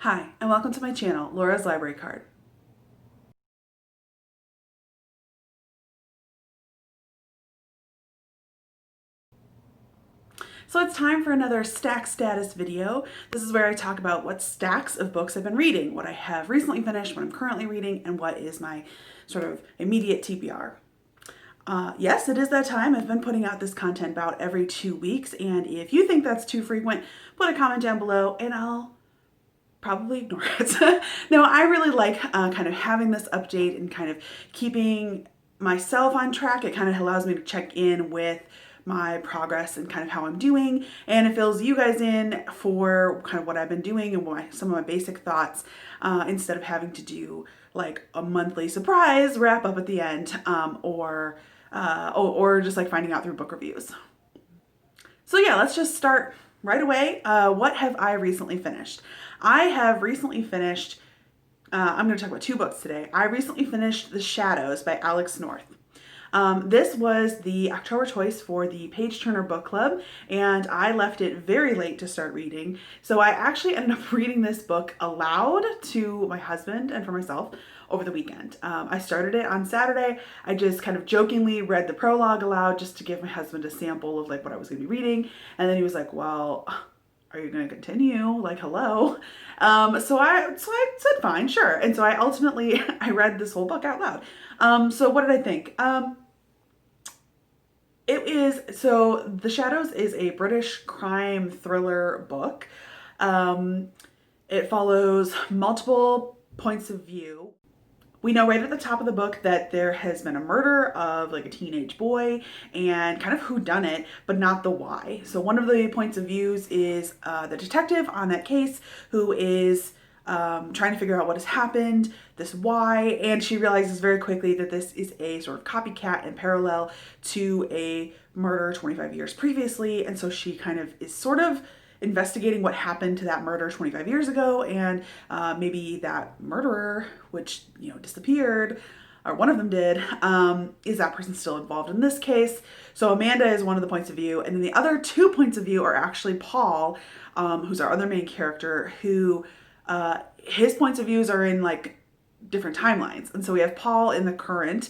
Hi, and welcome to my channel, Laura's Library Card. So it's time for another stack status video. This is where I talk about what stacks of books I've been reading, what I have recently finished, what I'm currently reading, and what is my sort of immediate TBR. Yes, it is that time. I've been putting out this content about every 2 weeks, and if you think that's too frequent, put a comment down below and I'll probably ignore it. No, I really like kind of having this update and kind of keeping myself on track. It kind of allows me to check in with my progress and kind of how I'm doing, and it fills you guys in for kind of what I've been doing and some of my basic thoughts, instead of having to do like a monthly surprise wrap up at the end, or just like finding out through book reviews. So yeah, let's just start right away. What have I recently finished? I have recently finished, I'm going to talk about 2 books today. I recently finished The Shadows by Alex North. This was the October choice for the Page Turner Book Club, and I left it very late to start reading. So I actually ended up reading this book aloud to my husband and for myself over the weekend. I started it on Saturday. I just kind of jokingly read the prologue aloud just to give my husband a sample of like what I was going to be reading. And then he was like, well, are you going to continue? Like, hello. So I said, fine, sure. And so I read this whole book out loud. So what did I think? The Shadows is a British crime thriller book. It follows multiple points of view. We know right at the top of the book that there has been a murder of like a teenage boy and kind of who done it, but not the why. So one of the points of views is the detective on that case who is trying to figure out what has happened, this why, and she realizes very quickly that this is a sort of copycat and parallel to a murder 25 years previously, and so she kind of is sort of investigating what happened to that murder 25 years ago, and maybe that murderer, which, disappeared, or one of them did, is that person still involved in this case? So Amanda is one of the points of view, and then the other 2 points of view are actually Paul, who's our other main character, who his points of views are in like different timelines. And so we have Paul in the current,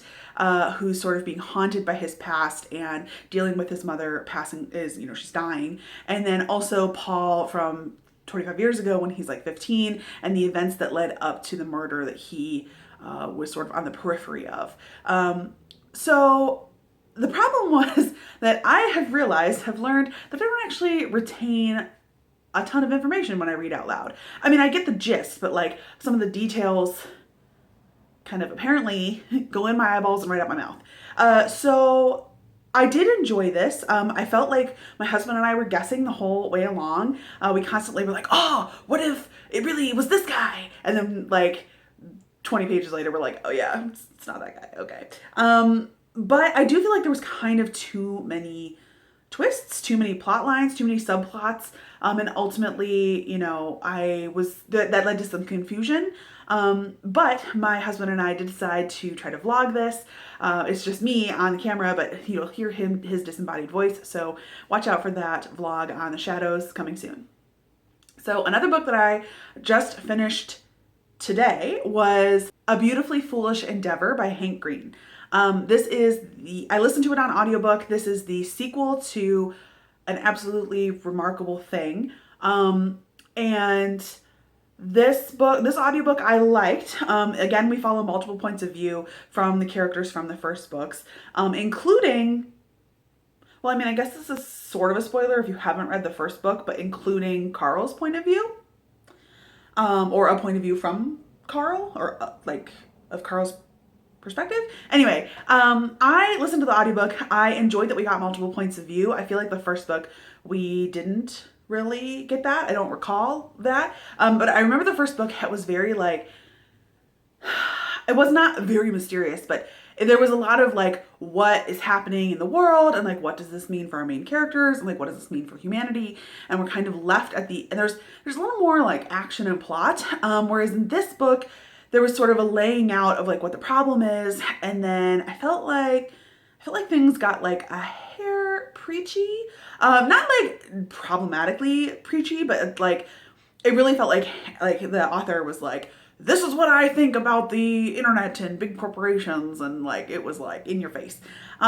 who's sort of being haunted by his past and dealing with his mother passing, she's dying. And then also Paul from 25 years ago when he's like 15 and the events that led up to the murder that he was sort of on the periphery of. So the problem was that I have learned that I don't actually retain a ton of information when I read out loud. I mean, I get the gist, but like some of the details kind of apparently go in my eyeballs and right out my mouth. So I did enjoy this. I felt like my husband and I were guessing the whole way along. We constantly were like, oh, what if it really was this guy? And then like 20 pages later, we're like, oh yeah, it's not that guy. Okay. But I do feel like there was kind of too many twists, too many plot lines, too many subplots, and ultimately, that led to some confusion. But my husband and I did decide to try to vlog this. It's just me on the camera, but you'll hear his disembodied voice. So watch out for that vlog on The Shadows coming soon. So another book that I just finished today was A Beautifully Foolish Endeavor by Hank Green. I listened to it on audiobook. This is the sequel to an absolutely remarkable thing. And this audiobook I liked. Again, we follow multiple points of view from the characters from the first books, including, well, I mean, I guess this is sort of a spoiler if you haven't read the first book, but including Carl's point of view, or a point of view from Carl, or of Carl's perspective. Anyway, I listened to the audiobook. I enjoyed that we got multiple points of view. I feel like the first book we didn't really get that. I don't recall that. But I remember the first book was very like, it was not very mysterious, but there was a lot of like, what is happening in the world, and like, what does this mean for our main characters, and like, what does this mean for humanity? And we're kind of left at and there's a little more like action and plot. Whereas in this book, there was sort of a laying out of like what the problem is, and then I felt like things got like a hair preachy, not like problematically preachy, but like it really felt like the author was like, this is what I think about the internet and big corporations, and like it was like in your face,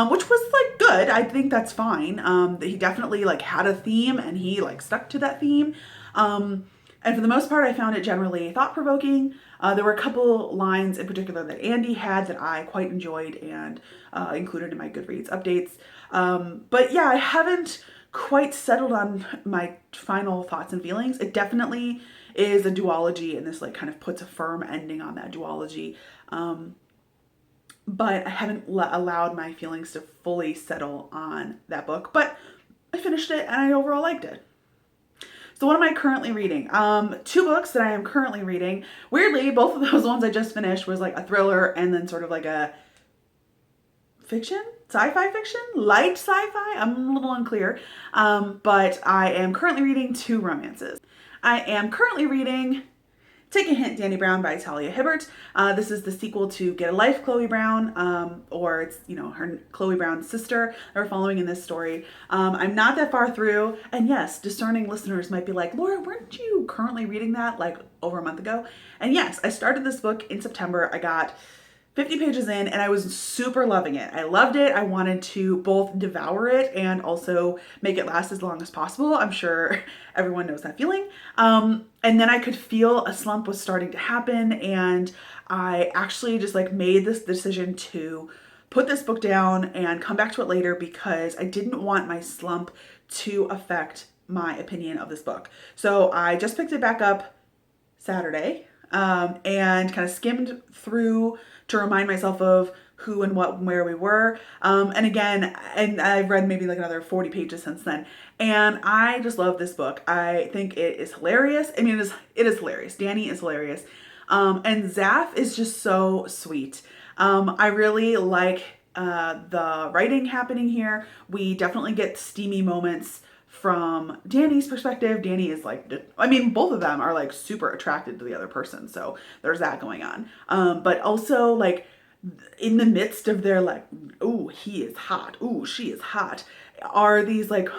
which was like good. I think that's fine. He definitely like had a theme, and he like stuck to that theme. And for the most part, I found it generally thought provoking. There were a couple lines in particular that Andy had that I quite enjoyed and included in my Goodreads updates. But yeah, I haven't quite settled on my final thoughts and feelings. It definitely is a duology, and this like kind of puts a firm ending on that duology. But I haven't allowed my feelings to fully settle on that book. But I finished it, and I overall liked it. So what am I currently reading? Two books that I am currently reading. Weirdly, both of those ones I just finished was like a thriller and then sort of like a fiction? Sci-fi fiction? Light sci-fi? I'm a little unclear. But I am currently reading two romances. I am currently reading Take a Hint, Dani Brown by Talia Hibbert. This is the sequel to Get a Life, Chloe Brown, or it's, her Chloe Brown's sister that we're following in this story. I'm not that far through, and yes, discerning listeners might be like, Laura, weren't you currently reading that like over a month ago? And yes, I started this book in September. I got 50 pages in, and I was super loving it. I loved it. I wanted to both devour it and also make it last as long as possible. I'm sure everyone knows that feeling. And then I could feel a slump was starting to happen, and I actually just like made this decision to put this book down and come back to it later because I didn't want my slump to affect my opinion of this book. So I just picked it back up Saturday, and kind of skimmed through to remind myself of who and what and where we were. And again, and I've read maybe like another 40 pages since then. And I just love this book. I think it is hilarious. I mean, it is hilarious. Dani is hilarious. And Zaf is just so sweet. I really like the writing happening here. We definitely get steamy moments from Dani's perspective. Dani is like, I mean, both of them are like super attracted to the other person. So there's that going on. But also like in the midst of their like, ooh, he is hot. Ooh, she is hot. Are these like,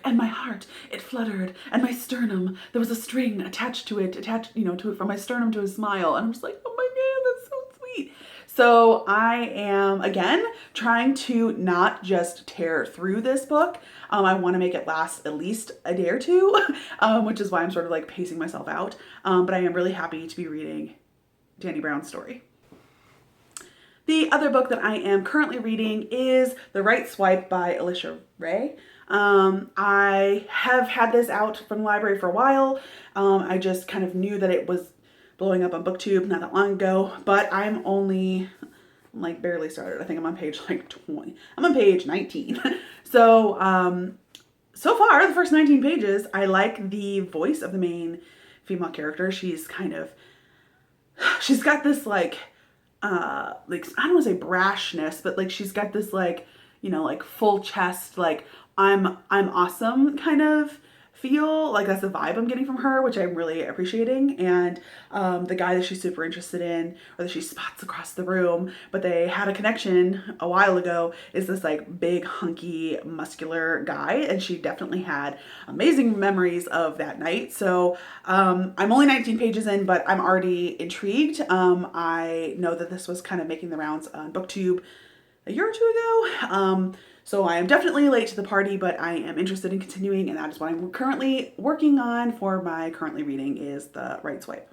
and my heart, it fluttered, and my sternum, there was a string attached to it, from my sternum to his smile. And I'm just like, oh my God, that's so sweet. So I am, again, trying to not just tear through this book. I want to make it last at least a day or two, which is why I'm sort of like pacing myself out. But I am really happy to be reading Dani Brown's story. The other book that I am currently reading is The Right Swipe by Alisha Ray. I have had this out from the library for a while. I just kind of knew that it was blowing up on BookTube not that long ago, but I'm like barely started. I think I'm on page like 20. I'm on page 19. So far, the first 19 pages, I like the voice of the main female character. She's got this like I don't want to say brashness, but like she's got this like, like full chest, like I'm awesome kind of feel. Like that's the vibe I'm getting from her, which I'm really appreciating. And the guy that she's super interested in, or that she spots across the room, but they had a connection a while ago, is this like big hunky muscular guy, and she definitely had amazing memories of that night. So I'm only 19 pages in, but I'm already intrigued. I know that this was kind of making the rounds on BookTube a year or two ago. So I am definitely late to the party, but I am interested in continuing, and that is what I'm currently working on for my currently reading is The Right Swipe.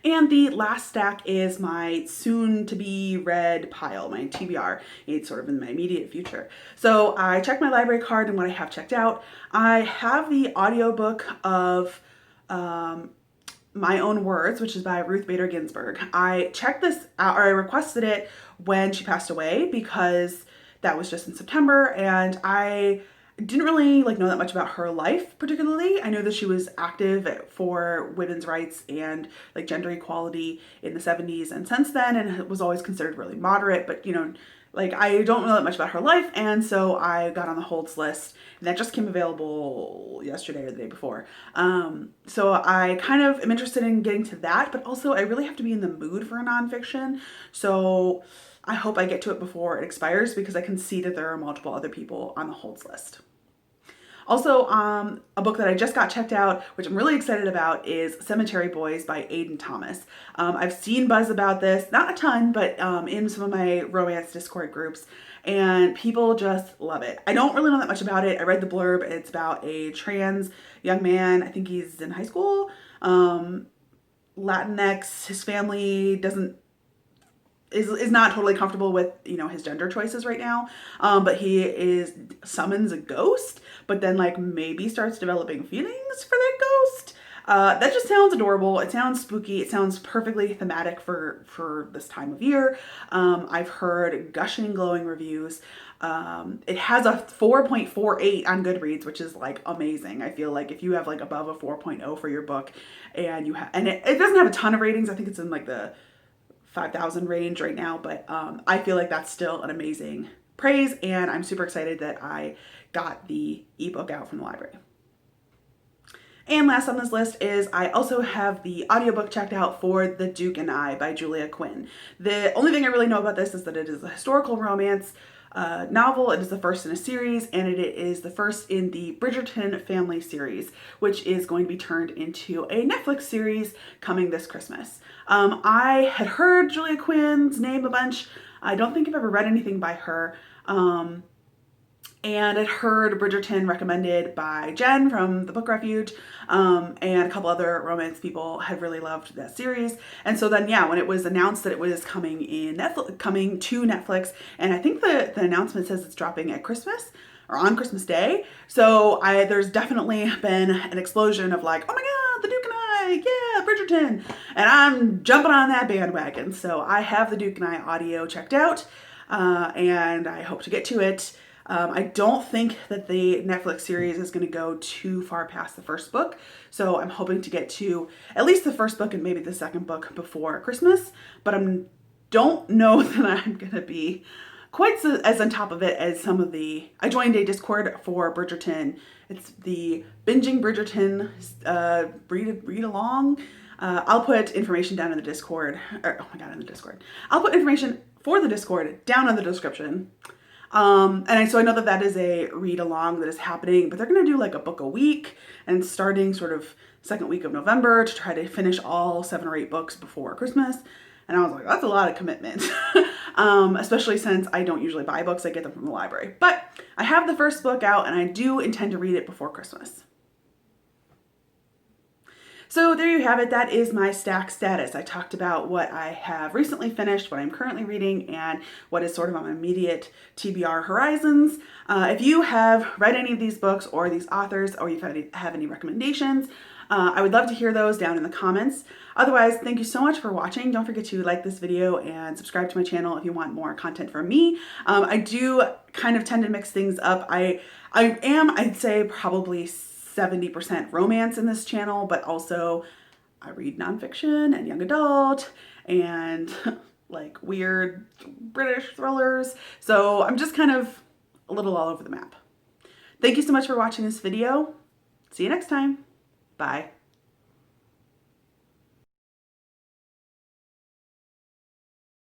And the last stack is my soon-to-be read pile, my TBR. It's sort of in my immediate future. So I checked my library card and what I have checked out. I have the audiobook of My Own Words, which is by Ruth Bader Ginsburg. I checked this out, or I requested it when she passed away because that was just in September, and I didn't really know that much about her life particularly. I know that she was active for women's rights and gender equality in the 70s and since then, and it was always considered really moderate, but I don't know that much about her life, and so I got on the holds list, and that just came available yesterday or the day before. So I kind of am interested in getting to that, but also I really have to be in the mood for a nonfiction, so I hope I get to it before it expires because I can see that there are multiple other people on the holds list. Also, a book that I just got checked out, which I'm really excited about, is Cemetery Boys by Aiden Thomas. I've seen buzz about this, not a ton, but in some of my romance Discord groups, and people just love it. I don't really know that much about it. I read the blurb. It's about a trans young man. I think he's in high school. Latinx. His family is not totally comfortable with, you know, his gender choices right now. But he summons a ghost, but then like maybe starts developing feelings for that ghost. That just sounds adorable. It sounds spooky. It sounds perfectly thematic for this time of year. I've heard gushing, glowing reviews. It has a 4.48 on Goodreads, which is like amazing. I feel like if you have like above a 4.0 for your book and it doesn't have a ton of ratings. I think it's in like the 5,000 range right now, but I feel like that's still an amazing praise, and I'm super excited that I got the ebook out from the library. And last on this list is I also have the audiobook checked out for The Duke and I by Julia Quinn. The only thing I really know about this is that it is a historical romance novel. It is the first in a series, and it is the first in the Bridgerton family series, which is going to be turned into a Netflix series coming this Christmas. I had heard Julia Quinn's name a bunch. I don't think I've ever read anything by her. And I'd heard Bridgerton recommended by Jen from the Book Refuge, and a couple other romance people had really loved that series. And so then, yeah, when it was announced that it was coming to Netflix, and I think the announcement says it's dropping at Christmas or on Christmas Day. So there's definitely been an explosion of like, oh my God, The Duke and I, yeah, Bridgerton. And I'm jumping on that bandwagon. So I have The Duke and I audio checked out, and I hope to get to it. I don't think that the Netflix series is going to go too far past the first book. So I'm hoping to get to at least the first book and maybe the second book before Christmas. But don't know that I'm going to be quite as on top of it as some of I joined a Discord for Bridgerton. It's the Binging Bridgerton read along. I'll put information down in the Discord. In the Discord. I'll put information for the Discord down in the description. So I know that is a read along that is happening, but they're going to do like a book a week and starting sort of second week of November to try to finish all 7 or 8 books before Christmas. And I was like, that's a lot of commitment, especially since I don't usually buy books. I get them from the library, but I have the first book out and I do intend to read it before Christmas. So there you have it. That is my stack status. I talked about what I have recently finished, what I'm currently reading, and what is sort of on my immediate TBR horizons. If you have read any of these books or these authors, or you have any recommendations, I would love to hear those down in the comments. Otherwise, thank you so much for watching. Don't forget to like this video and subscribe to my channel if you want more content from me. I do kind of tend to mix things up. I'd say probably 70% romance in this channel, but also I read nonfiction and young adult and like weird British thrillers. So I'm just kind of a little all over the map. Thank you so much for watching this video. See you next time. Bye.